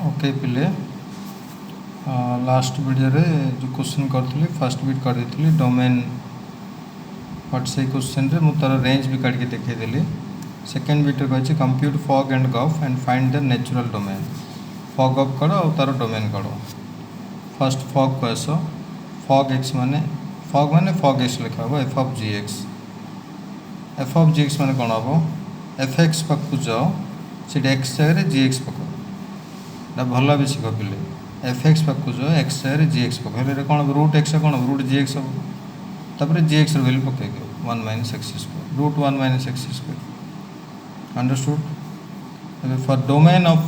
Okay पिले last video रे जो क्वेश्चन करथली फर्स्ट बिट कर देथली डोमेन बट से क्वेश्चन रे मु तार रेंज भी काट के देखै देली सेकंड बिट रे कहछि compute fog and gof and find the natural domain fog गफ करो और तार डोमेन करो फर्स्ट फॉग को आसो फॉग एक्स माने फॉग एक्स लिखा हो एफ ऑफ जी एक्स माने कोन हो एफ एक्स पाखु जाओ से एक्स जगह जी एक्स पाखु ना भल भी शिख पिले एफ एक्स पाखु जाओ एक्स जगह जी एक्स पाखु कौन रूट एक्स कौन रूट जी एक्स हम तापर जी एक्स वैल्यू पकई 1 - x square root 1 - x square understood. For domain of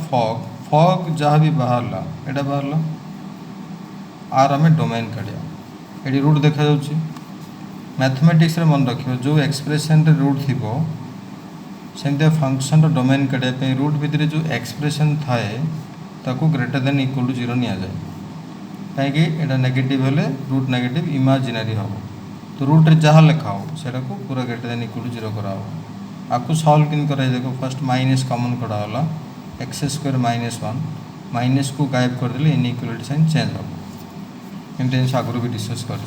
fog जहाँ भी बाहरला एटा बाहरला आर आम डोमेन काढ़िया ये रूट देखा जाउछि मैथमेटिक्स रे मन रखियो जो एक्सप्रेशन रे रूट थिबो सेंते फंक्शन रो डोमेन काढ़िया रूट भितर जो एक्सप्रेशन थाए ताको ग्रेटर देन इक्वल टू 0 निया जाए कहीं एटा नेगेटिव हेले रूट नेगेटिव इमेजिनरी हम तो रूट रे जहाँ लिखा हो सेटा को पूरा ग्रेटर देन इक्वल टू 0 कराओ आपको सॉल्व किन कराई देखो फर्स्ट माइनस कॉमन करा होला एक्स स्क्वायर -1 माइनस को गायब कर देले इनइक्वालिटी साइन चेंज हो इंटेंस आगुरु भी डिस्कस कर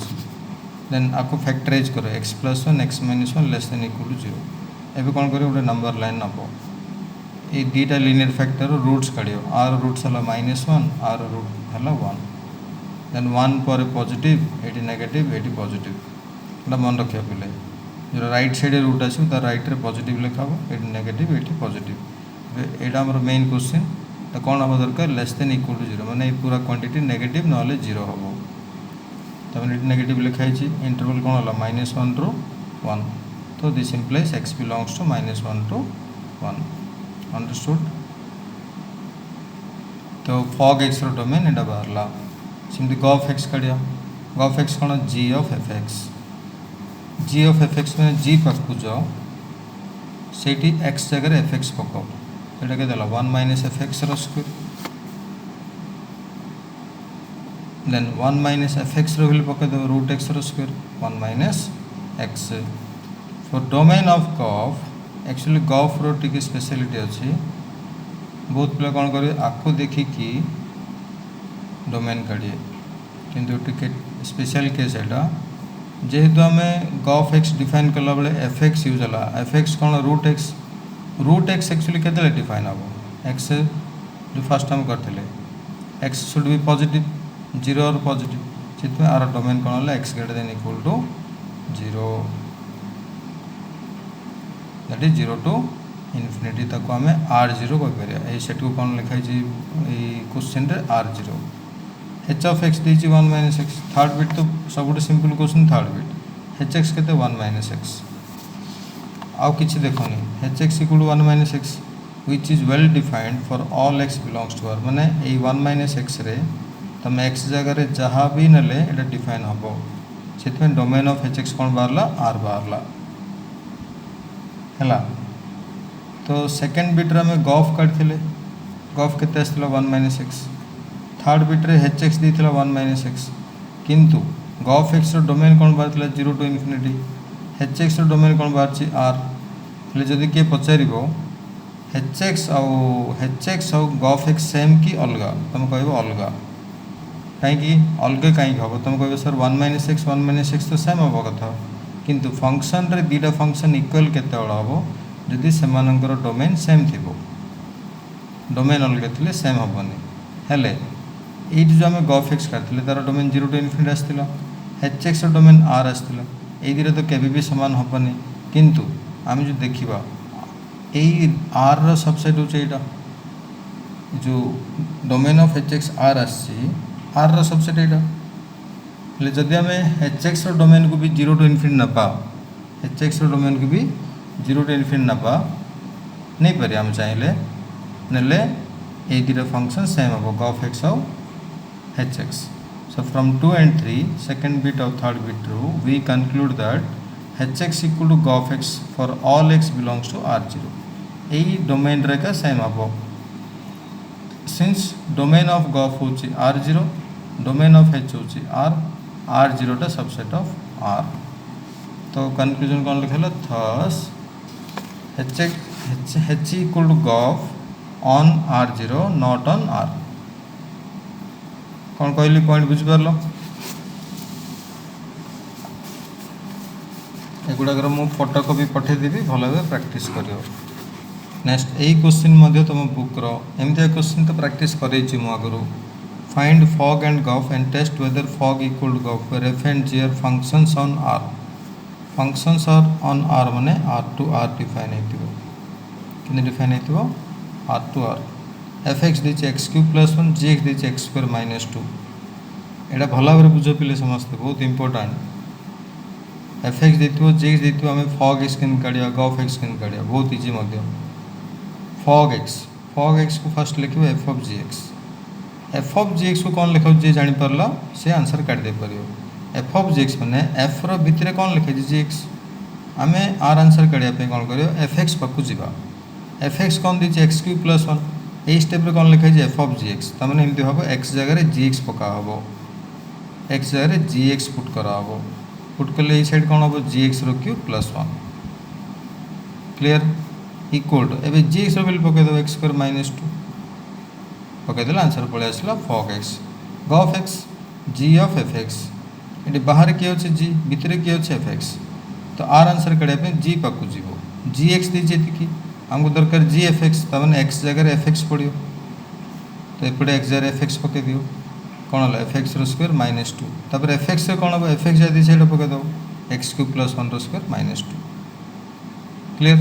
देन आपको फैक्टराइज करो x + 1 x - 1 less than equal to 0 एबे कोन करियो गोटे नंबर लाइन नबो ये दुटा लिनियर फैक्टर रूट्स काढ़ियो आर रूट्स हला -1 आर रूट हला 1 देन 1 पर पॉजिटिव एटी नेगेटिव एटी पॉजिटिव एटा मन रखियो पिले जो राइट साइड रूट आसी त राइट रे पॉजिटिव लिखाबो एटी नेगेटिव एटी पॉजिटिव एटा हमर मेन क्वेश्चन त कोन हबो दरकार लेस देन इक्वल टू 0 माने पूरा क्वांटिटी नेगेटिव नले 0 हबो तब एटी नेगेटिव लिखाई छी इंटरवल कोन हला -1 रो 1 तो this implies x belongs to -1 to 1 understood. तो फॉग एक्स रो डोमेन एटा बाहरला सिंपली गफ एक्स काढिया गफ एक्स कोन g ऑफ एफ एक्स में g पाखु जाओ सेठी x जगह एफ एक्स पकाओ एटा के देला 1 - एफ एक्स रो स्क्वायर देन 1 - एफ एक्स रो वैल्यू पका दो रूट x रो square 1 - x for domain of गफ एक्चुअली गफ रो टिके स्पेशलिटी अच्छी बहुत पिला कौन करेंगे आपको देखिकी डोमेन काढ़िए किंतु टिके स्पेशल केस एटा जेहेतु आम गफ एक्स डिफाइन कला बेले एफ एक्स यूज है एफ एक्स कौन रूट एक्स एक्चुअली के डिफाइन हम एक्स जो फर्स्ट हम करते एक्स शुड बी पॉजिटिव 0 और पॉजिटिव से आर डोमेन कौन है x greater than equal to 0 that is 0 to infinity ताको आम r0 कह सेट को कौन लिखाई क्वेश्चन रे r0 h of x the 1 - x third bit तो सब simple question third bit h x के 1 - x आउ किसी देखनी h x equal to 1 - x which is well defined for all x belongs to r माने ए 1 - x रे तुम x जगह रे जहाँ भी नले एटा डिफाइन हबो से डोमेन ऑफ h x कौन बाहरला r बाहरला है तो सेकेंड बिट्रे आम गफ काढ़ी गफ के 1 - x थर्ड बिट्रे एच एक्स दी 1 - x किंतु गफ एक्स डोमेन कौन बाहर 0 to infinity H x domain कौन बाहर आर हेल्ले जदि किए पचार एच एक्स आउ गफ एक्स सेम कि अलग तुम कह अलग कहीं अलग कहीं हम तुम कह सर 1 - x तो सेम हम कथा किंतु फंक्शन रे दीटा फंक्शन इक्वल केते हम जदि सेमानंकर डोमेन सेम थिबो डोमेन अलग थिले सेम हबनी हेले ये जो आम गफ एक्स करते तार डोमेन 0 टू इनफिनिटी आसला एच एक्स डोमेन आर आसला ये तो केबे भी सामान हबनी किंतु आम जो देखा यही आर रो सबसेट होटा जो domain of H x R R रो सबसेट यहाँ हेल्ले जदि आम एच एक्स डोमेन को भी 0 टू इनफिनिटी नपा एच एक्स डोमेन को भी 0 टू इनफिनिटी नपा नहीं पारे आम चाहिए नेले ये दुटा फंक्शन सेम हम गफ एक्स और h x so from 2 and 3 second bit और थर्ड बिट रू we conclude that h x equal to gof x for all x belongs to r0 यही डोमेन रे का सेम हम सिंस डोमेन ऑफ गफ हो r0 domain of h हो r0 टा सबसेट ऑफ r तो कंक्लूजन कौन लिखा थस h इक्वल टू गफ on r0 not on r कौन कहली पॉइंट बुझिपार एगुड़ाकर मु फटोकपी पठेदेवी भल भाव प्रैक्टिस कर। नेक्स्ट यही क्वेश्चन तुम बुक्र एमती क्वेश्चन तो प्रैक्टिस कर आगु। Find fog and gof and test whether fog equal to gof where f and g are functions on R. Functions are on R माने आर टू आर डिफाइन होती define हो R to R. F x the x cube plus 1 g x the x square minus 2। यहाँ भल भाव बुझ पे समस्ते बहुत इंपोर्टाट। एफ एक्स देखो जी एक्स देखो आम फॉग एक्स के काढ़ा गफ एक्स के काढ़ा बहुत इजी। फॉग एक्स को फास्ट लिख f of g x. F of g x को कौन लिखा जी जापर से आंसर काढ़ी पार। एफ ऑफ जी एक्स मैंने एफ भितर कौन लिखे जी एक्स आम आर आंसर काढ़ापी कौन कर एफ एक्स पाक जा। एफ एक्स कौन दीजिए एक्स क्यूब प्लस 1 यही स्टेप कौन लिखाई एफ ऑफ जी एक्स तमें एमती हम एक्स जगह जी एक्स पका हम एक्स जगह जी एक्स पुट कराव पुट कले ये साइड कौन हम g x cube plus 1 clear equal to एवं जी एक्स वैल्यू पकईदेव एक्स स्क्वायर माइनस 2 पकईदे आंसर पलि आसला fog x. Gof x g of f x ये बाहर किए अच्छे जी भितर किए अच्छे एफ एक्स तो आर आंसर काढ़ापी जी पाक जीव जी एक्स दीजिए आमको दरकार जी एफ एक्स तमें एक्स जगह एफ एक्स पड़ो तो एपटे एक्स जगह एफ एक्स पकई दियो कौन है एफ एक्स स्क्वायर माइनस 2 तापर एफ एक्स कौन हम एफ एक्स जब से पकईदेव x cube plus 1 square minus 2 clear.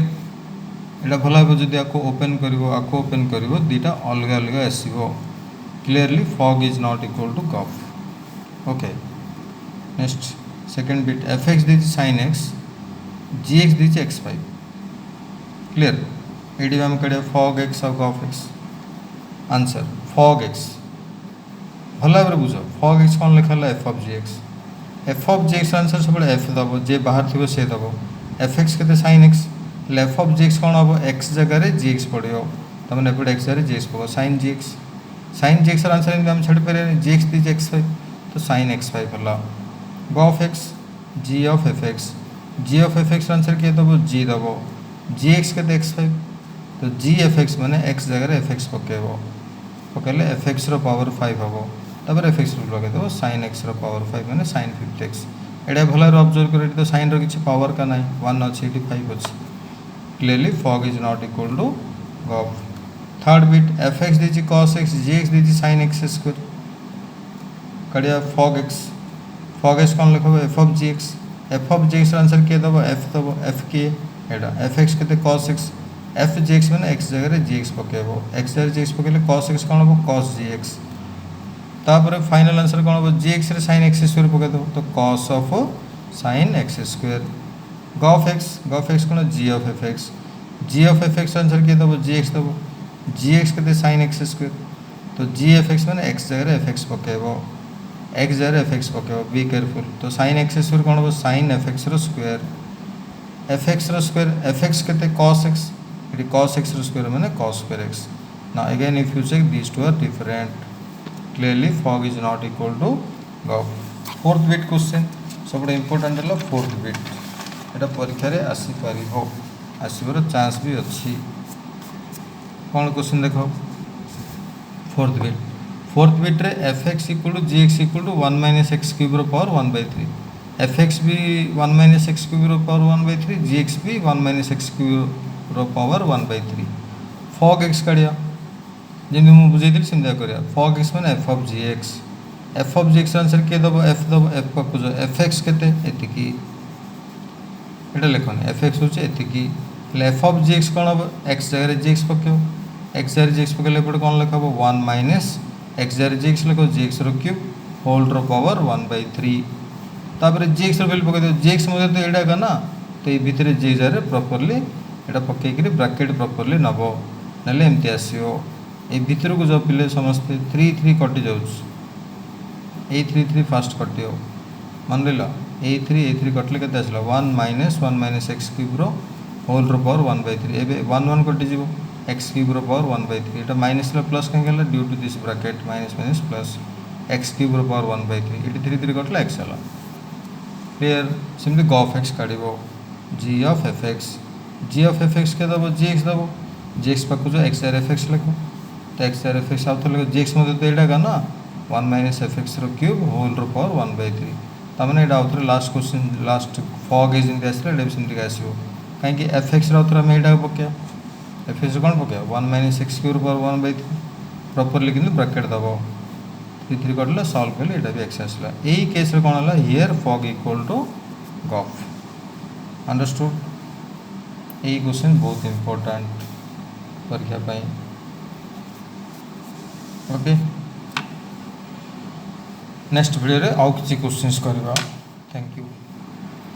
यहाँ भल भाव जब आपको ओपन कर ओपन कर दुटा अलग अलग आसो clearly fog is not equal to gof. Okay next second bit f x the sine x g x the x 5 clear. ये आम कढ़िया फॉग एक्स और गफ एक्स आंसर फॉग एक्स भल भाव बुझ फॉग एक्स कौन लिखा f of g x. F of g x answer सब एफ दब जे बाहर थी सी दब एफ एक्स के sine x f of g x कौन हम एक्स जगह जी एक्स पड़ो तमें एपटे एक्स जगह जी एक्स पक साइन जी एक्स आंसर आम छाड़ी पारे जी एक्स दी एक्स 5 तो साइन एक्स 5 है। Gof x g of f x answer किए दब जी दब जी एक्स के एक्स 5 तो जी एफ एक्स मैंने एक्स जगह एफ एक्स पकेब पकड़े एफ एक्स पावर 5 हम तब एफ एक्स लगे साइन एक्स पावर 5 मैंने साइन 5 एक्स। यहाँ भल ऑब्जर्व कर तो साइन रि पावर का ना 1 अच्छे 5 अच्छे clearly fog is not equal to gof. Third bit f x दी कॉस एक्स जी एक्स दी साइन एक्स स्क्वायर कड़िया फॉग एक्स कौन लिखा f of g x answer किए दब एफ किए एफ एक्स के cos x f g x मैंने x जगह जी एक्स पकेब एक्स जगह जी एक्स पकड़े कॉस एक्स कौन हम कॉस जी एक्स तापर फाइनल आंसर कौन हम g x sine x square पकईदेव तो cos of sine x square. Gof x कौन g of f x answer किए दब जी एक्स दब जी एक्स के साइन एक्स स्क्वायर तो जी एफ एक्स मैंने एक्स जगह एफ एक्स पकेब एक्स जगह एफ एक्स पकेब बी केयरफुल तो साइन एक्स स्क्वायर कौन हम sine f x square f x के कॉस एक्स ये कॉस एक्स स्क्वायर मैंने कॉस स्क्वायर एक्स ना again if you check these two are different clearly fog is not equal to gof. Fourth bit question सब important है fourth bit यहाँ परीक्षा रे आसीपार आसवर chance भी अच्छी कौन क्वेश्चन देख फोर्थ बिट रे f x equal to g x equal to 1 minus x cube power 1/3 f x भी 1 minus x cube power 1/3 g x भी 1 minus x cube power 1/3 fog x काढ़िया जमी मुझे बुझे सेमती करा फॉग एक्स मैंने f of g x answer किए दब एफ पाक एफ एक्स के लिखनी एफ एक्स हूँ एति एफ ऑफ जी एक्स कौन हम एक्स जगह जी एक्स पकेब एक्स जगह जी एक्स पकड़े एपटे कौन लिखा 1 माइनस एक्स जगह जी एक्स लिख जी एक्स क्यूब होल पावर 1/3 तापर जी एक्स वैल्यू पकईदे जी एक्स तो यहाँ का ना तो ये भितर जी जगह प्रॉपर्ली यहाँ पकईकि ब्राकेट प्रॉपर्ली नब ना एमती आसो ये भितर को जो पिले समस्ते 3 कटि जाऊँ 3 फास्ट कटि मन रहा 3 कटले के आसला 1 minus x cube whole power 1/3 एवं 1 कटिज एक्स क्यूब पावर 1/3 यहाँ माइनस प्लस कहीं due to this bracket minus plus x cube power 1/3 ये 3 कटला एक्स है क्लीयर। सेमती गफ एक्स काढ़ जी ऑफ एफ एक्स के दब जी एक्स पाक जो एक्स आर एफ एक्स लिख तो एक्स आर एफ एक्स आउ लिख जी एक्स तो यहाँ का ना 1 minus f x cube whole power 1/3 तमें यहाँ आउे लास्ट क्वेश्चन लास्ट फॉग एज जमी आसला ये सेमती आसो कहीं एफ एक्स आम यहाँ पकड़ा एफ एक्स कौन पकड़ा 1 minus x cube power 1/3 properly कि ब्रैकेट दब 3 कटला सॉल्व कले यहाँ भी एक्स आसला यही केस कौन है हियर फॉग इक्वल टू गफ अंडरस्टूड यही क्वेश्चन बहुत इंपोर्टेंट परीक्षा पाई ओके नेक्स्ट वीडियो रे आउ किसी क्वेश्चंस करवा थैंक यू।